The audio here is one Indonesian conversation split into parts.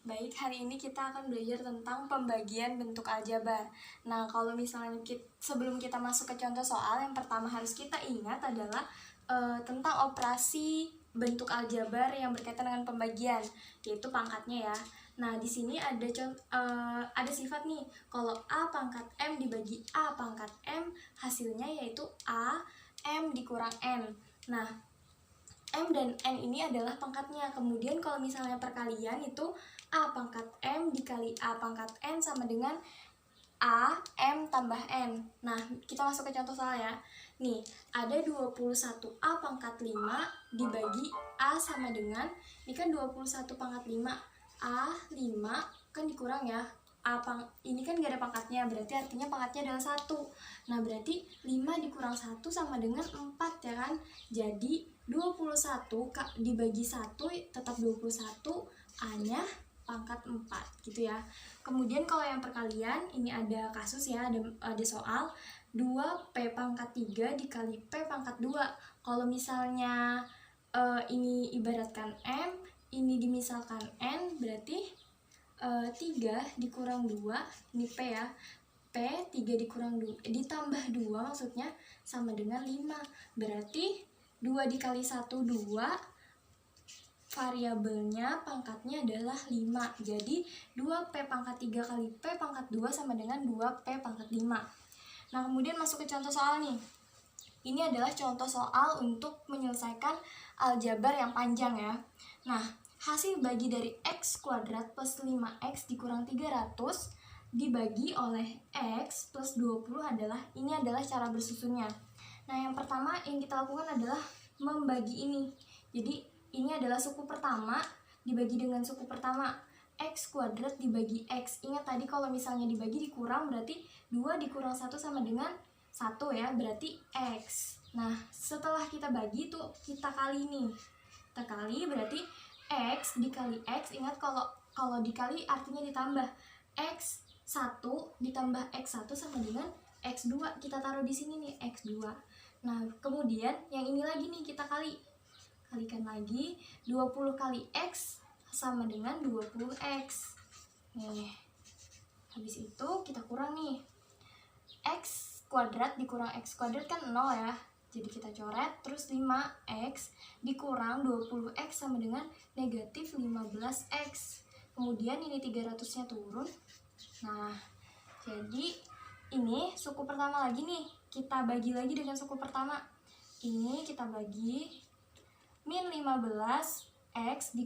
Baik, hari ini kita akan belajar tentang pembagian bentuk aljabar. Nah, kalau misalnya sebelum kita masuk ke contoh soal, yang pertama harus kita ingat adalah tentang operasi bentuk aljabar yang berkaitan dengan pembagian, yaitu pangkatnya ya. Nah, di sini ada sifat nih, kalau A pangkat M dibagi A pangkat M, hasilnya yaitu A M dikurang N. Nah, M dan N ini adalah pangkatnya. Kemudian kalau misalnya perkalian itu A pangkat M dikali A pangkat N sama dengan A M tambah N. Nah, kita masuk ke contoh soal ya. Nih, ada 21A pangkat 5 dibagi A sama dengan, ini kan 21 pangkat 5, A 5 kan dikurang ya. Ini kan gak ada pangkatnya, berarti artinya pangkatnya adalah 1. Nah, berarti 5 dikurang 1 sama dengan 4 ya kan. Jadi 21 dibagi 1 tetap 21, A-nya pangkat 4 gitu ya. Kemudian kalau yang perkalian, ini ada kasus ya, ada soal 2P pangkat 3 dikali P pangkat 2. Kalau misalnya ini ibaratkan M, ini dimisalkan N, berarti 3 dikurang 2, ini P ya, P 3 dikurang 2, ditambah 2 maksudnya sama dengan 5. Berarti 2 dikali 1, 2, variabelnya pangkatnya adalah 5. Jadi 2P pangkat 3 kali P pangkat 2 sama dengan 2P pangkat 5. Nah, kemudian masuk ke contoh soal nih. Ini adalah contoh soal untuk menyelesaikan aljabar yang panjang ya. Nah, hasil bagi dari X kuadrat plus 5X dikurang 300 dibagi oleh X plus 20 ini adalah cara bersusunnya. Nah, yang pertama yang kita lakukan adalah membagi ini. Jadi, ini adalah suku pertama dibagi dengan suku pertama. X kuadrat dibagi X. Ingat tadi kalau misalnya dibagi dikurang, berarti 2 dikurang 1 sama dengan 1 ya, berarti X. Nah, setelah kita bagi itu kita kali nih. Kita kali berarti X dikali X. Ingat kalau dikali artinya ditambah. X1 ditambah X1 sama dengan X2. Kita taruh di sini nih, X2. Nah, kemudian yang ini lagi nih kita kalikan lagi. 20 kali X sama dengan 20X. Nih. Habis itu kita kurang nih. X kuadrat dikurang X kuadrat kan 0 ya. Jadi kita coret, terus 5X dikurang 20X sama dengan negatif 15X. Kemudian ini 300-nya turun. Nah, jadi ini suku pertama lagi nih. Kita bagi lagi dengan suku pertama. Ini kita bagi min 15X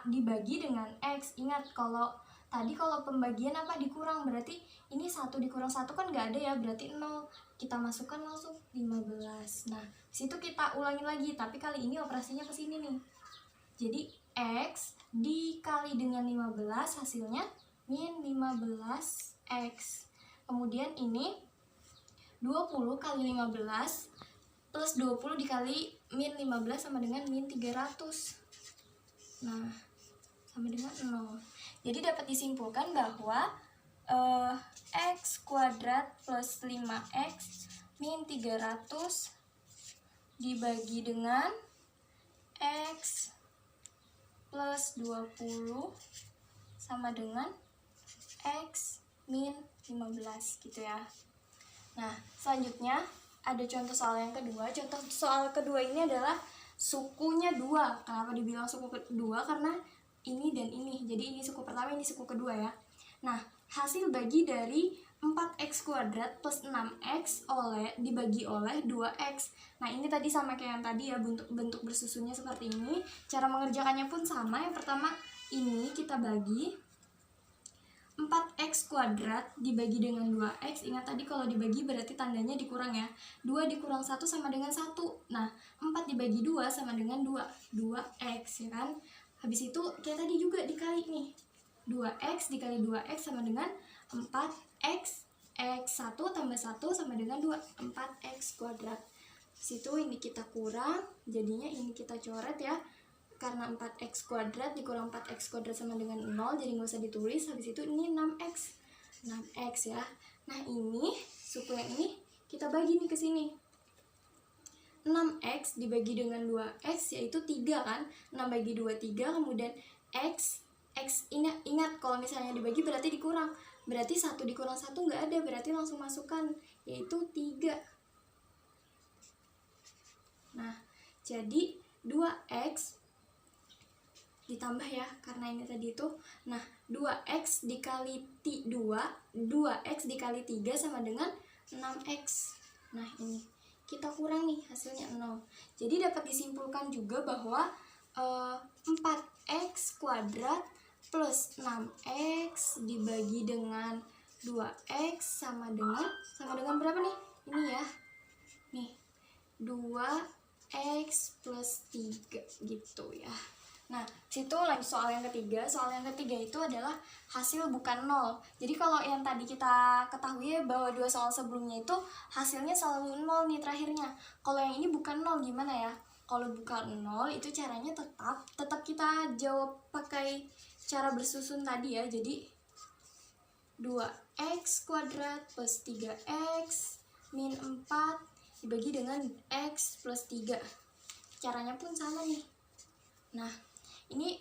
dibagi dengan X. Ingat kalau tadi kalau pembagian apa dikurang, berarti ini 1 dikurang 1 kan nggak ada ya, berarti 0. Kita masukkan langsung 15. Nah, situ kita ulangi lagi, tapi kali ini operasinya ke sini nih. Jadi X dikali dengan 15 hasilnya min 15X. Kemudian ini 20 kali 15 plus 20 dikali min 15 sama dengan min 300. Nah, sama dengan 0. Jadi dapat disimpulkan bahwa X kuadrat plus 5X min 300 dibagi dengan X plus 20 sama dengan X min 15 gitu ya. Nah, selanjutnya ada contoh soal yang kedua. Contoh soal kedua ini adalah sukunya 2. Kenapa dibilang suku kedua? Karena ini dan ini. Jadi ini suku pertama, ini suku kedua ya. Nah, hasil bagi dari 4X kuadrat plus 6X dibagi oleh 2X. Nah, ini tadi sama kayak yang tadi ya, bentuk bersusunnya seperti ini. Cara mengerjakannya pun sama. Yang pertama ini kita bagi 4X kuadrat dibagi dengan 2X. Ingat tadi kalau dibagi berarti tandanya dikurang ya. 2 dikurang 1 sama dengan 1. Nah, 4 dibagi 2 sama dengan 2X ya kan. Habis itu kayak tadi juga dikali nih. 2X dikali 2X sama dengan 4X. X1 tambah 1 sama dengan 2. 4X kuadrat. Situ ini kita kurang, jadinya ini kita coret ya. Karena 4X kuadrat dikurang 4X kuadrat sama dengan 0, jadi nggak usah ditulis. Habis itu ini 6X. 6X ya. Nah, ini suku yang ini kita bagi nih ke sini. 6X dibagi dengan 2X yaitu 3 kan. 6 bagi 2 3, kemudian X X. Ingat kalau misalnya dibagi berarti dikurang. Berarti 1 dikurang 1 nggak ada, berarti langsung masukkan, yaitu 3. Nah, jadi 2X ditambah ya, karena ini tadi itu. Nah, 2X dikali 2X dikali 3 sama dengan 6X. Nah, ini kita kurang nih, hasilnya 0. Jadi dapat disimpulkan juga bahwa 4X kuadrat plus 6X dibagi dengan 2X sama dengan berapa nih? Ini ya. Nih, 2X plus 3 gitu ya. Nah, situ lanjut soal yang ketiga. Soal yang ketiga itu adalah hasil bukan 0. Jadi kalau yang tadi kita ketahui ya, bahwa 2 soal sebelumnya itu hasilnya selalu 0 nih terakhirnya. Kalau yang ini bukan 0 gimana ya? Kalau bukan 0 itu caranya tetap kita jawab pakai cara bersusun tadi ya. Jadi 2X kuadrat plus 3X min 4 dibagi dengan X plus 3. Caranya pun sama nih. Nah, ini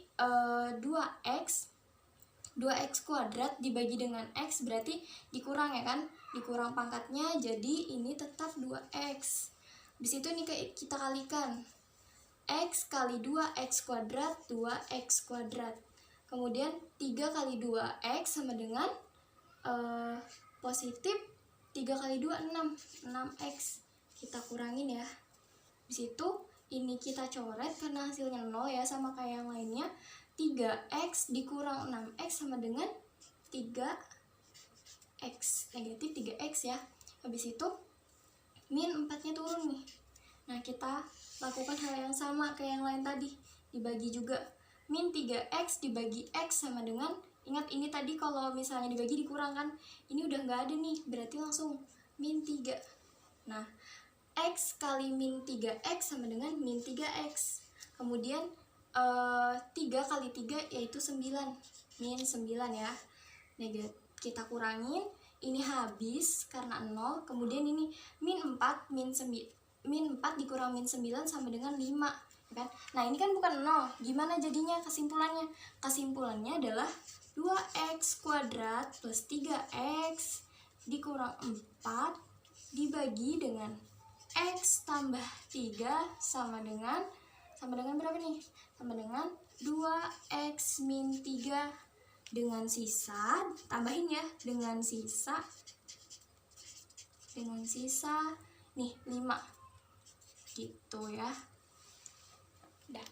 2X kuadrat dibagi dengan X berarti dikurang ya kan? Dikurang pangkatnya, jadi ini tetap 2X. Di situ nih kita kalikan. X kali 2X kuadrat, 2X kuadrat. Kemudian 3 kali 2X sama dengan positif 3 kali 2, 6X. Kita kurangin ya. Di situ ini kita coret karena hasilnya 0 ya, sama kayak yang lainnya. 3X dikurang 6X sama dengan 3X, negatif 3X ya. Habis itu min 4 nya turun nih. Nah, kita lakukan hal yang sama kayak yang lain tadi, dibagi juga. Min 3X dibagi X sama dengan, ingat ini tadi kalau misalnya dibagi dikurang kan, ini udah nggak ada nih, berarti langsung min 3. Nah, X kali min 3X sama dengan min 3X. Kemudian 3 kali 3 yaitu 9. Min 9 ya. Kita kurangin. Ini habis karena 0. Kemudian ini min 4. Min 4 dikurang min 9 sama dengan 5. Kan? Nah, ini kan bukan 0. Gimana jadinya kesimpulannya? Kesimpulannya adalah 2X kuadrat plus 3X dikurang 4 dibagi dengan X tambah 3 sama dengan berapa nih? Sama dengan 2X min 3 dengan sisa, tambahin ya, dengan sisa nih 5 gitu ya. Udah.